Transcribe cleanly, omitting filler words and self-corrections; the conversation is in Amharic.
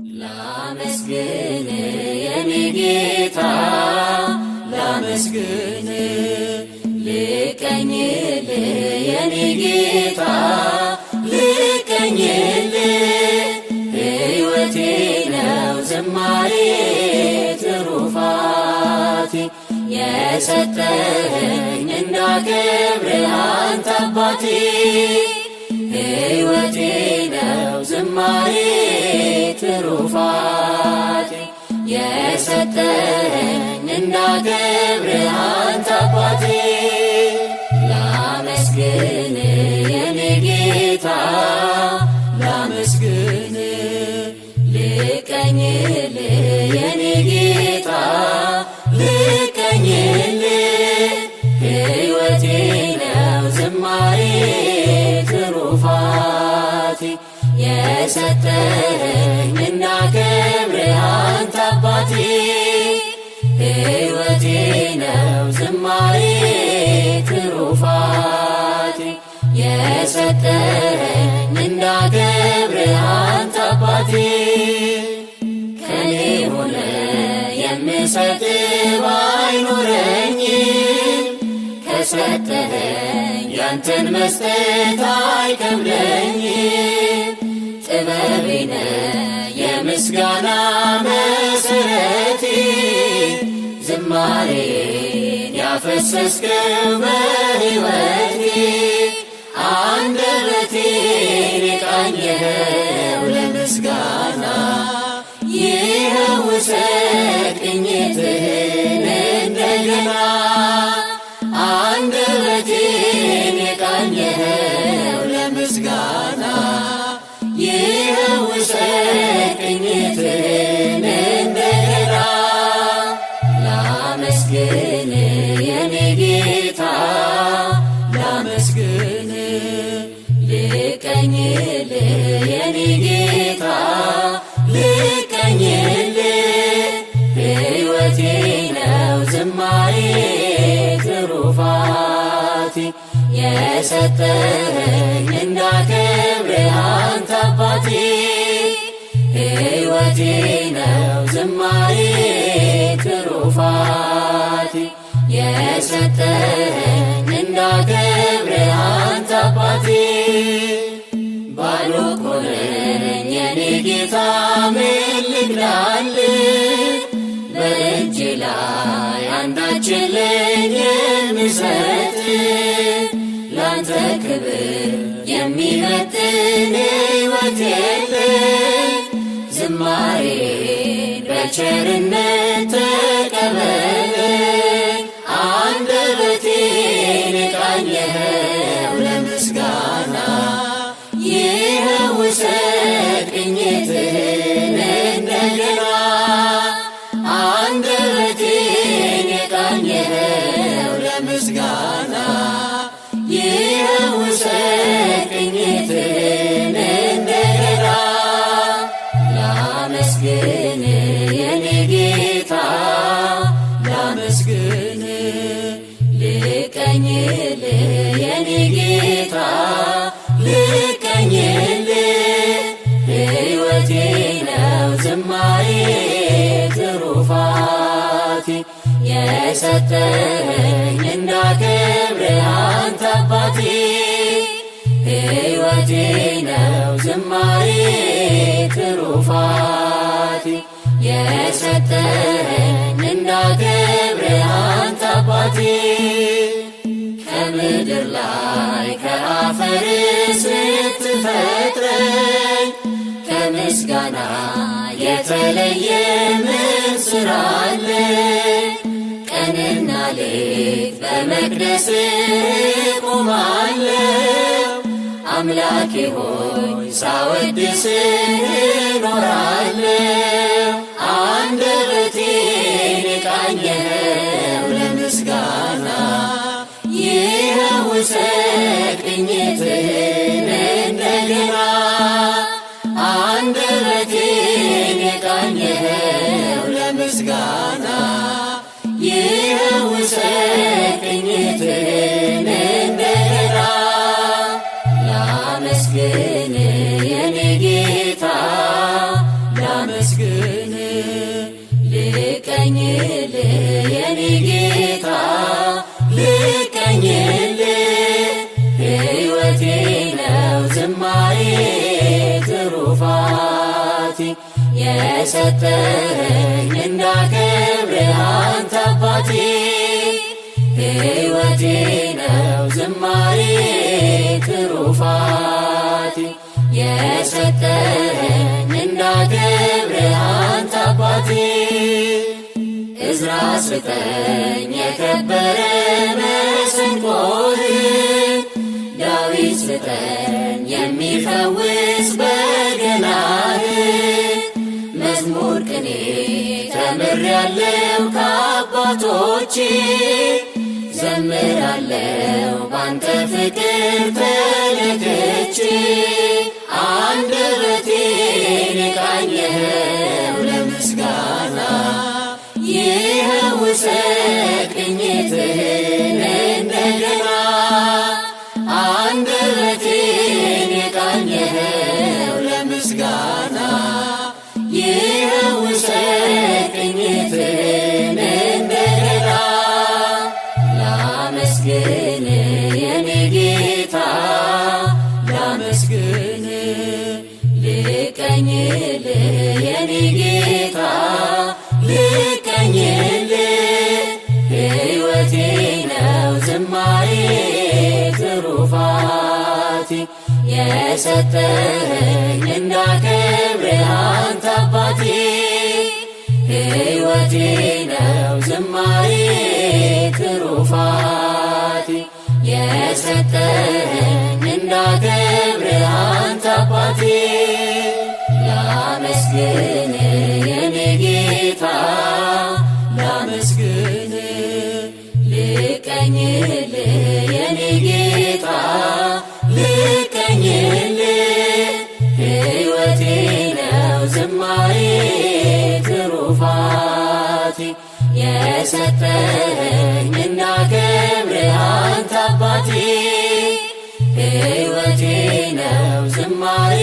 ላመስግን የኔ ጌታ ላመስግን ልቀኝል የኔ ጌታ ልቀኝል ሕይወቴ ነው ዝማሬ ትሩፋቴ የሰጠኸኝ እንዳከብርህ አንተ አባቴ ሕይወቴ ነው ዝማሬ ትሩፋቴ የሰጠኸኝ እንዳከብርህ አንተ አባቴ ላመስግን የኔ ጌታ ላመስግን ልቀኝል የኔ ጌታ ልቀኝል ሕይወቴ ነው ዝማሬ ትሩፋቴ የሰጠኸኝ እንዳከብርህ አንተ አባቴ ሕይወቴ ነው ዝማሬ ትሩፋቴ የሰጠኸኝ እንዳከብርህ አንተ አባቴ ከኔ ሆነ የምሰጥህ ባይኖረኝም ከሰጠኸኝ ያንተን መስጠት አይከብደኝም ጥበቤ ነህ የምስጋና መሠረቴ ዝማሬን ያፈሰስከው በሕይወቴ አንደበቴን የቃኘኸው ለምስጋና ይኸው ውሰድ ቅኝትህን እንደገና አንደበቴን የቃኘኸው ለምስጋና ይኸው ውሰድ ቅኝትህን እንደገና ላመስግን የኔ ጌታ ላመስግን ልቀኝል የኔ ጌታ ልቀኝል ሕይወቴ ነው ዝማሬ ትሩፋቴ የሰጠኸኝ እንዳከብርህ አንተ አባቴ ሕይወቴ ነው ዝማሬ ትሩፋቴ የሰጠኸኝ እንዳከብርህ አንተ አባቴ ባዶ እኮ ነኝ የኔ ጌታ ምን ልግዳልህ በእጅ ላይ አንዳች የለኝ የምሰጥህ ላንተ ክብር የሚመጥን ሕይወት የለኝ ዝማሬን በቸርነት ተቀበለኝ አንደበቴን የቃኘኸው ለምስጋና ይኸው ውሰድ ቅኝትህን እንደገና አንደበቴን የቃኘኸው ለምስጋና ይኸው ውሰድ ቅኝትህን እንደገና ላመስግን የኔ ጌታ ላመስግን ልቀኝል የኔ ጌታ ልቀኝል ሕይወቴ ነው ዝማሬ ትሩፋቴ የሰጠኸኝ እንዳከብርህ አንተ አባቴ ሕይወቴ ነው ዝማሬ ትሩፋቴ የሰጠኸኝ እንዳከብርህ አንተ አባቴ ከምድር ላይ ከአፈር ስትፈጥረኝ ከምስጋና የተለየ ምን ሥራ አለኝ ቀንና ሌት በመቅደስህ እቆማለሁ አምላኬ ሆይ ሳወድስህ እኖራለሁ አንደበቴን የቃኘኸው ለምስጋና ይኸው ውሰድ ቅኝትህን እንደገና አንደበቴን የቃኘኸው ለምስጋና ይኸው ውሰድ ቅኝትህን እንደገና ላመስግን የኔ ጌታ የሰጠኝ እንዳከብርህ አንተ አባቴ ሕይወቴ ነው ዝማሬ ትሩፋቴ የሰጠኝ እንዳከብርህ አንተ አባቴ ዕዝራ ስጠኝ የከበረ መሰንቆህን ዳዊት ስጠኝ የሚፈውስ በገናህን መዝሙር ቅኔ ተምሬያለሁ ከአባቶቼ ዘምራለሁ ባንተ ፍቅር ተለክቼ አንደበቴን የቃኘኸው ለምስጋና ይኸው ውሰድ ቅኝትህን እንደገና አንደበቴን የቃኘኸው ለምስጋና ይኸው ውሰድ ቅኝትህን እንደገና ላመስግን የኔ ጌታ ላመስግን ልቀኝልህ የኔ ጌታ ልቀኝልህ ሕይወቴ ነው ዝማሬ ትሩፋቴ የሰጠኸኝ እንዳከብርህ አንተ አባቴ ሕይወቴ ነው ዝማሬ ትሩፋቴ የሰጠኸኝ እንዳከብርህ አንተ አባቴ ላመስግን የኔ ጌታ ላመስግን ልቀኝልህ የኔ ጌታ ልቀኝልህ ሕይወቴ ነው ዝማሬ ትሩፋቴ የሰጠኸኝ እንዳከብርህ አንተ አባቴ ሕይወቴ ነው ዝማሬ